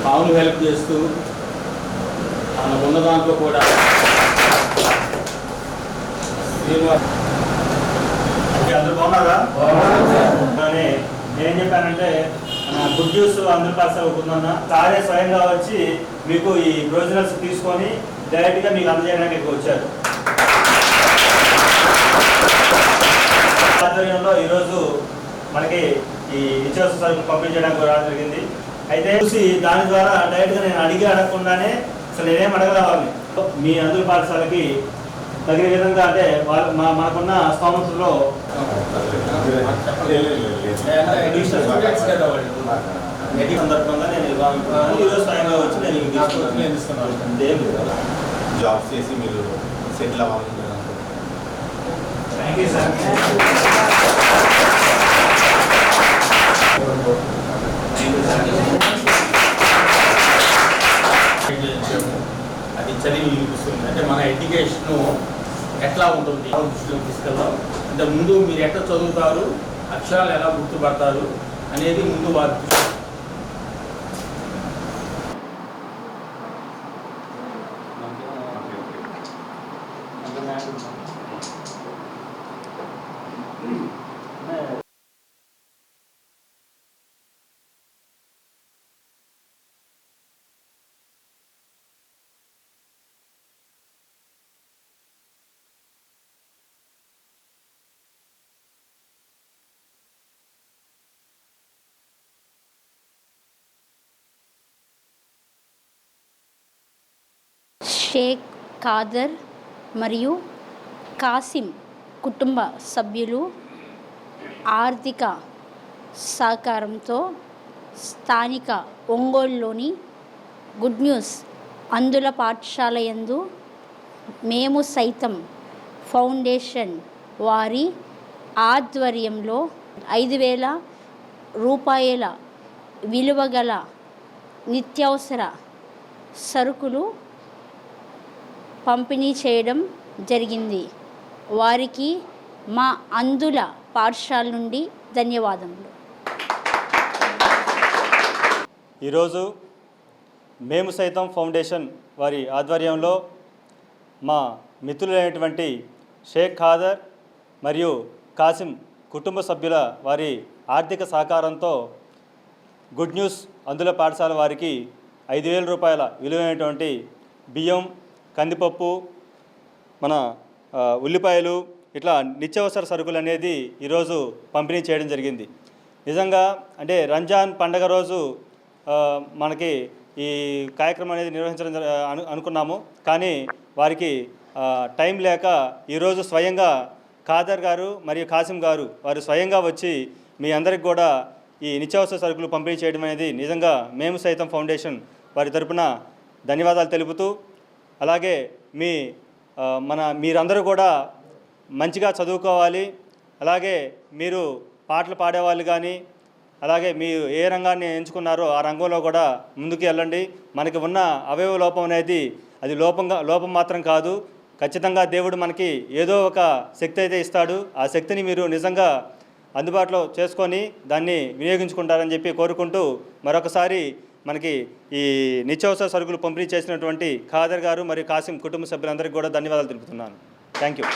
మామూలు హెల్ప్ చేస్తూ మనకు ఉన్న దాంట్లో కూడా అందరూ బాగున్నారా? కానీ నేనేం చెప్పానంటే గుడ్ న్యూస్ అందరి పార్సల్ అవుతుందన్న సారే స్వయంగా వచ్చి మీకు ఈ ప్రొవిజనల్స్ తీసుకొని డైరెక్ట్గా మీకు అందజేయడానికి వచ్చారు. ఆధ్వర్యంలో ఈరోజు మనకి ఈ నిత్యావసర సరుకులు పంపిణీ చేయడానికి రావడం జరిగింది. అయితే చూసి దాని ద్వారా డైరెక్ట్గా నేను అడగకుండానే అసలు నేనేం అడగరావాలి మీ అందరి పాఠశాలకి తగిన విధంగా అంటే వాళ్ళు మనకున్న స్తోమతలో సందర్భంగా నేను ఈరోజు స్వయంగా వచ్చి నేను ఇస్తున్నాను. జాబ్ చేసి మీరు సెటిల్ అవ్వాలి. Thank you sir. అది చదివి చూపిస్తుంది. అంటే మన ఎడ్యుకేషను ఎట్లా ఉంటుంది దృష్టిలో తీసుకెళ్దాం. అంటే ముందు మీరు ఎట్లా చదువుతారు, అక్షరాలు ఎలా గుర్తుపడతారు అనేది ముందు వారు షేక్ ఖాదర్ మరియు కాసిం కుటుంబ సభ్యులు ఆర్థిక సహకారంతో స్థానిక ఒంగోలులోని గుడ్ న్యూస్ అందుల పాఠశాల యందు మేము సైతం ఫౌండేషన్ వారి ఆధ్వర్యంలో 5,000 రూపాయల విలువ గల నిత్యావసర సరుకులు పంపిణీ చేయడం జరిగింది. వారికి మా అందుల పాఠశాల నుండి ధన్యవాదములు. ఈరోజు మేము సైతం ఫౌండేషన్ వారి ఆధ్వర్యంలో మా మిత్రులైనటువంటి షేక్ ఖాదర్ మరియు కాసిం కుటుంబ సభ్యుల వారి ఆర్థిక సహకారంతో గుడ్ న్యూస్ అందుల పాఠశాల వారికి 5,000 రూపాయల విలువైనటువంటి బియ్యం, కందిపప్పు, మన ఉల్లిపాయలు ఇట్లా నిత్యావసర సరుకులు అనేది ఈరోజు పంపిణీ చేయడం జరిగింది. నిజంగా అంటే రంజాన్ పండగ రోజు మనకి ఈ కార్యక్రమం అనేది నిర్వహించడం అనుకున్నాము. కానీ వారికి టైం లేక ఈరోజు స్వయంగా ఖాదర్ గారు మరియు కాసిం గారు వారు స్వయంగా వచ్చి మీ అందరికి కూడా ఈ నిత్యావసర సరుకులు పంపిణీ చేయడం అనేది నిజంగా మేము సైతం ఫౌండేషన్ వారి తరపున ధన్యవాదాలు తెలుపుతూ, అలాగే మీరందరూ కూడా మంచిగా చదువుకోవాలి. అలాగే మీరు పాటలు పాడేవాళ్ళు కానీ అలాగే మీరు ఏ రంగాన్ని ఎంచుకున్నారో ఆ రంగంలో కూడా ముందుకు వెళ్ళండి. మనకి ఉన్న అవయవ లోపం అనేది అది లోపం మాత్రం కాదు. ఖచ్చితంగా దేవుడు మనకి ఏదో ఒక శక్తి అయితే ఇస్తాడు. ఆ శక్తిని మీరు నిజంగా అందుబాటులో చేసుకొని దాన్ని వినియోగించుకుంటారని చెప్పి కోరుకుంటూ మరొకసారి మనకి ఈ నిత్యావసర సరుకులు పంపిణీ చేసినటువంటి ఖాదర్ గారు మరియు కాసిం కుటుంబ సభ్యులందరికీ కూడా ధన్యవాదాలు తెలుపుతున్నాను. Thank you.